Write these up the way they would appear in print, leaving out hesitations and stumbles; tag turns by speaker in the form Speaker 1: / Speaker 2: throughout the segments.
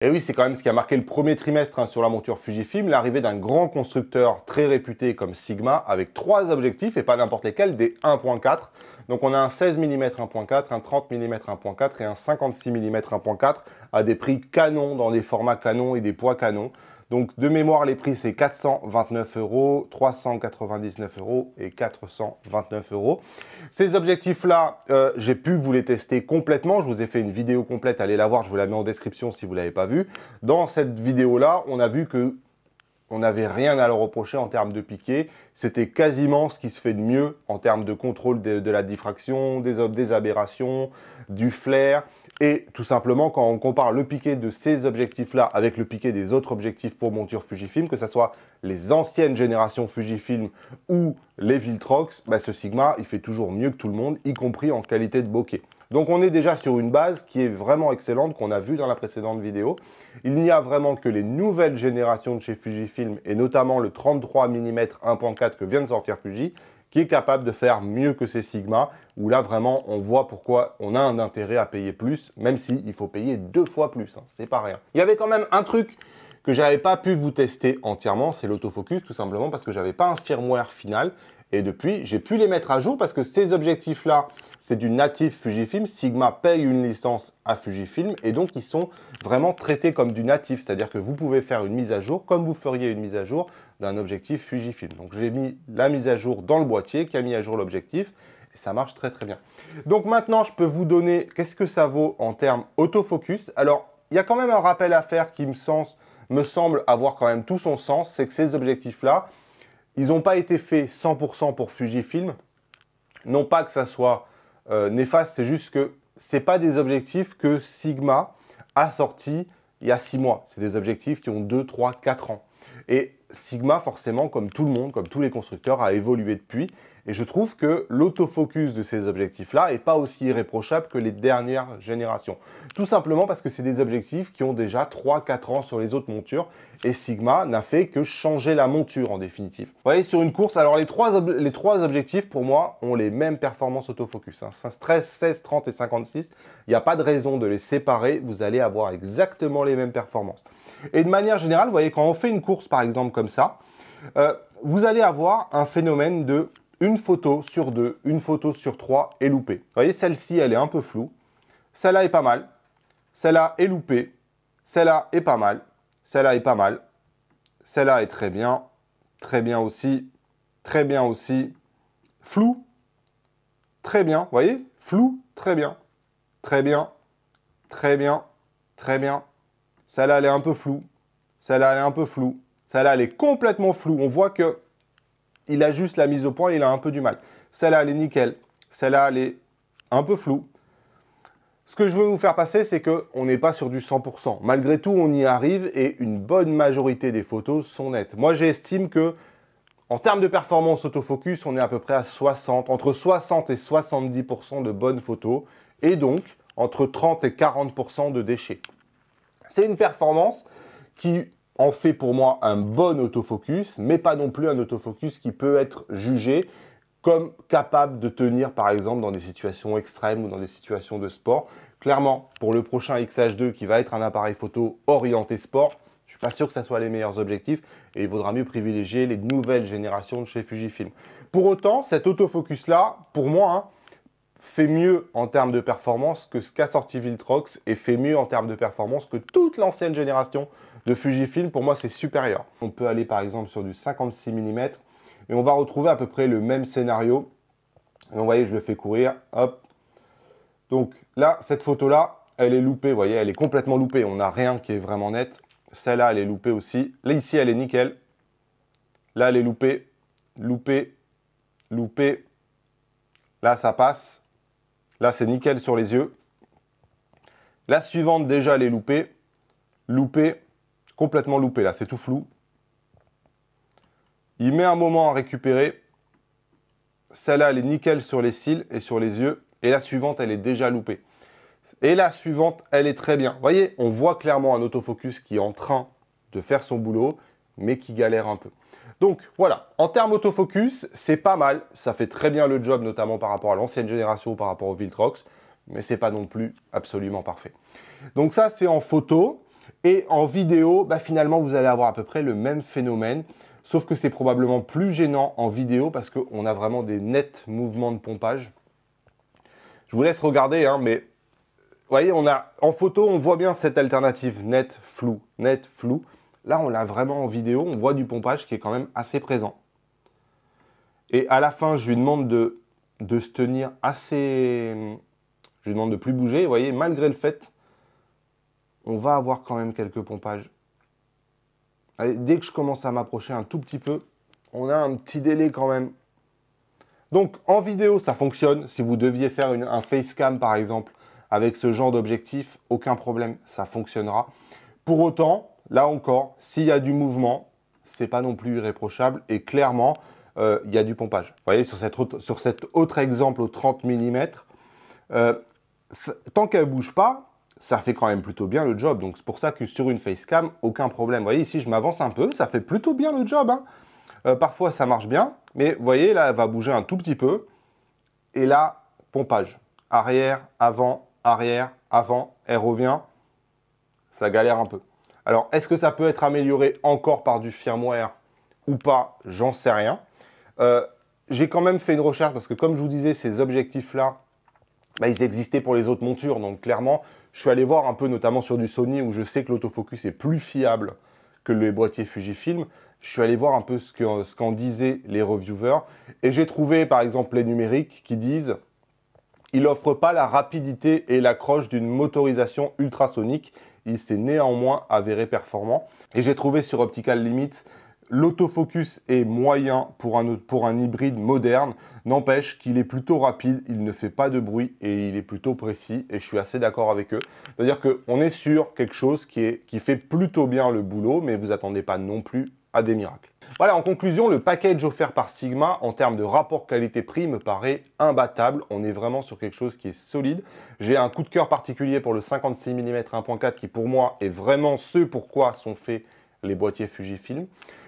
Speaker 1: Et oui, c'est quand même ce qui a marqué le premier trimestre sur la monture Fujifilm, l'arrivée d'un grand constructeur très réputé comme Sigma, avec 3 objectifs, et pas n'importe lesquels, des 1.4. Donc on a un 16 mm 1.4, un 30 mm 1.4 et un 56 mm 1.4 à des prix canons, dans des formats canons et des poids canons. Donc de mémoire, les prix c'est 429 €, 399 € et 429 €. Ces objectifs-là, j'ai pu vous les tester complètement. Je vous ai fait une vidéo complète, allez la voir, je vous la mets en description si vous ne l'avez pas vue. Dans cette vidéo-là, on a vu que on n'avait rien à leur reprocher en termes de piqué. C'était quasiment ce qui se fait de mieux en termes de contrôle de la diffraction, des aberrations, du flair. Et tout simplement, quand on compare le piqué de ces objectifs-là avec le piqué des autres objectifs pour monture Fujifilm, que ce soit les anciennes générations Fujifilm ou les Viltrox, bah ce Sigma, il fait toujours mieux que tout le monde, y compris en qualité de bokeh. Donc on est déjà sur une base qui est vraiment excellente, qu'on a vu dans la précédente vidéo. Il n'y a vraiment que les nouvelles générations de chez Fujifilm, et notamment le 33 mm 1.4 que vient de sortir Fuji, qui est capable de faire mieux que ces Sigma, où là vraiment on voit pourquoi on a un intérêt à payer plus, même s'il faut payer 2 fois plus, hein, c'est pas rien. Il y avait quand même un truc que j'avais pas pu vous tester entièrement, c'est l'autofocus, tout simplement parce que j'avais pas un firmware final. Et depuis, j'ai pu les mettre à jour parce que ces objectifs-là, c'est du natif Fujifilm. Sigma paye une licence à Fujifilm et donc ils sont vraiment traités comme du natif. C'est-à-dire que vous pouvez faire une mise à jour comme vous feriez une mise à jour d'un objectif Fujifilm. Donc j'ai mis la mise à jour dans le boîtier qui a mis à jour l'objectif et ça marche très très bien. Donc maintenant, je peux vous donner qu'est-ce que ça vaut en termes autofocus. Alors, il y a quand même un rappel à faire qui me semble avoir quand même tout son sens. C'est que ces objectifs-là, ils n'ont pas été faits 100% pour Fujifilm. Non pas que ça soit néfaste, c'est juste que ce n'est pas des objectifs que Sigma a sortis il y a 6 mois. C'est des objectifs qui ont 2, 3, 4 ans. Et Sigma, forcément, comme tout le monde, comme tous les constructeurs, a évolué depuis. Et je trouve que l'autofocus de ces objectifs-là n'est pas aussi irréprochable que les dernières générations. Tout simplement parce que c'est des objectifs qui ont déjà 3-4 ans sur les autres montures. Et Sigma n'a fait que changer la monture en définitive. Vous voyez, sur une course, alors les trois objectifs, pour moi, ont les mêmes performances autofocus. 13, 16, 30 et 56. Il n'y a pas de raison de les séparer. Vous allez avoir exactement les mêmes performances. Et de manière générale, vous voyez, quand on fait une course, par exemple, comme ça, vous allez avoir un phénomène de une photo sur 2, une photo sur 3 est loupée. Vous voyez, celle-ci, elle est un peu floue. Celle-là est pas mal. Celle-là est loupée. Celle-là est pas mal. Celle-là est pas mal. Celle-là est très bien. Très bien aussi. Très bien aussi. Flou. Très bien. Vous voyez, flou. Très bien. Très bien. Très bien. Très bien. Celle-là, elle est un peu floue. Celle-là, elle est un peu floue. Celle-là, elle est complètement floue. On voit que il a juste la mise au point, il a un peu du mal. Celle-là, elle est nickel. Celle-là, elle est un peu floue. Ce que je veux vous faire passer, c'est qu'on n'est pas sur du 100%. Malgré tout, on y arrive et une bonne majorité des photos sont nettes. Moi, j'estime que, en termes de performance autofocus, on est à peu près à 60, entre 60 et 70% de bonnes photos et donc entre 30 et 40% de déchets. C'est une performance qui en fait pour moi un bon autofocus, mais pas non plus un autofocus qui peut être jugé comme capable de tenir par exemple dans des situations extrêmes ou dans des situations de sport. Clairement, pour le prochain XH2 qui va être un appareil photo orienté sport, je ne suis pas sûr que ce soit les meilleurs objectifs et il vaudra mieux privilégier les nouvelles générations de chez Fujifilm. Pour autant, cet autofocus-là, pour moi, fait mieux en termes de performance que ce qu'a sorti Viltrox et fait mieux en termes de performance que toute l'ancienne génération de Fujifilm. Pour moi, c'est supérieur. On peut aller par exemple sur du 56 mm et on va retrouver à peu près le même scénario. Et vous voyez, je le fais courir. Hop. Donc là, cette photo-là, elle est loupée. Vous voyez, elle est complètement loupée. On n'a rien qui est vraiment net. Celle-là, elle est loupée aussi. Là, ici, elle est nickel. Là, elle est loupée. Loupée. Loupée. Là, ça passe. Là, c'est nickel sur les yeux. La suivante, déjà, elle est loupée. Loupée. Complètement loupée. Là, c'est tout flou. Il met un moment à récupérer. Celle-là, elle est nickel sur les cils et sur les yeux. Et la suivante, elle est déjà loupée. Et la suivante, elle est très bien. Vous voyez, on voit clairement un autofocus qui est en train de faire son boulot, mais qui galère un peu. Donc voilà, en termes autofocus, c'est pas mal. Ça fait très bien le job, notamment par rapport à l'ancienne génération ou par rapport au Viltrox, mais c'est pas non plus absolument parfait. Donc ça, c'est en photo. Et en vidéo, bah, finalement, vous allez avoir à peu près le même phénomène, sauf que c'est probablement plus gênant en vidéo parce qu'on a vraiment des nets mouvements de pompage. Je vous laisse regarder, hein, mais vous voyez, en photo, on voit bien cette alternative net, flou, net, flou. Là, on l'a vraiment en vidéo, on voit du pompage qui est quand même assez présent. Et à la fin, je lui demande de se tenir assez... Je lui demande de plus bouger. Vous voyez, malgré le fait, on va avoir quand même quelques pompages. Allez, dès que je commence à m'approcher un tout petit peu, on a un petit délai quand même. Donc, en vidéo, ça fonctionne. Si vous deviez faire un facecam, par exemple, avec ce genre d'objectif, aucun problème, ça fonctionnera. Pour autant, là encore, s'il y a du mouvement, c'est pas non plus irréprochable. Et clairement, il y a du pompage. Vous voyez, sur cet autre exemple au 30 mm, tant qu'elle ne bouge pas, ça fait quand même plutôt bien le job. Donc, c'est pour ça que sur une facecam, aucun problème. Vous voyez, ici, je m'avance un peu, ça fait plutôt bien le job. Hein. Parfois, ça marche bien, mais vous voyez, là, elle va bouger un tout petit peu. Et là, pompage. Arrière, avant, elle revient. Ça galère un peu. Alors, est-ce que ça peut être amélioré encore par du firmware ou pas? J'en sais rien. J'ai quand même fait une recherche parce que, comme je vous disais, ces objectifs-là, bah, ils existaient pour les autres montures. Donc, clairement, je suis allé voir un peu, notamment sur du Sony, où je sais que l'autofocus est plus fiable que les boîtiers Fujifilm. Je suis allé voir un peu ce qu'en disaient les reviewers. Et j'ai trouvé, par exemple, les numériques qui disent « Il n'offre pas la rapidité et l'accroche d'une motorisation ultrasonique. Il s'est néanmoins avéré performant. » Et j'ai trouvé sur Optical Limits l'autofocus est moyen pour un hybride moderne, n'empêche qu'il est plutôt rapide, il ne fait pas de bruit et il est plutôt précis et je suis assez d'accord avec eux. C'est-à-dire qu'on est sur quelque chose qui fait plutôt bien le boulot, mais vous attendez pas non plus à des miracles. Voilà, en conclusion, le package offert par Sigma en termes de rapport qualité-prix me paraît imbattable. On est vraiment sur quelque chose qui est solide. J'ai un coup de cœur particulier pour le 56 mm 1.4 qui pour moi est vraiment ce pourquoi sont faits les boîtiers Fujifilm.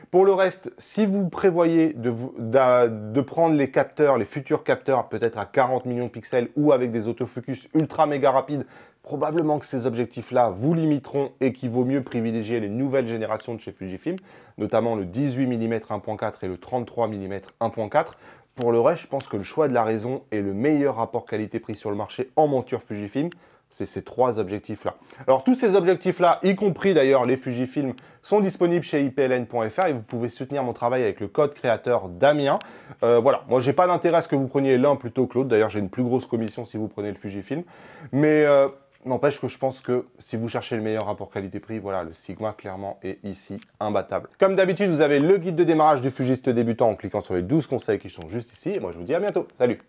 Speaker 1: Pour le reste, si vous prévoyez de prendre les capteurs, les futurs capteurs, peut-être à 40 millions de pixels ou avec des autofocus ultra méga rapides, probablement que ces objectifs-là vous limiteront et qu'il vaut mieux privilégier les nouvelles générations de chez Fujifilm, notamment le 18 mm 1.4 et le 33 mm 1.4. Pour le reste, je pense que le choix de la raison est le meilleur rapport qualité-prix sur le marché en monture Fujifilm. C'est ces trois objectifs-là. Alors, tous ces objectifs-là, y compris d'ailleurs les Fujifilm, sont disponibles chez ipln.fr et vous pouvez soutenir mon travail avec le code créateur Damien. Voilà, moi, j'ai pas d'intérêt à ce que vous preniez l'un plutôt que l'autre. D'ailleurs, j'ai une plus grosse commission si vous prenez le Fujifilm. Mais n'empêche que je pense que si vous cherchez le meilleur rapport qualité-prix, voilà, le Sigma, clairement, est ici imbattable. Comme d'habitude, vous avez le guide de démarrage du fugiste débutant en cliquant sur les 12 conseils qui sont juste ici. Et moi, je vous dis à bientôt. Salut!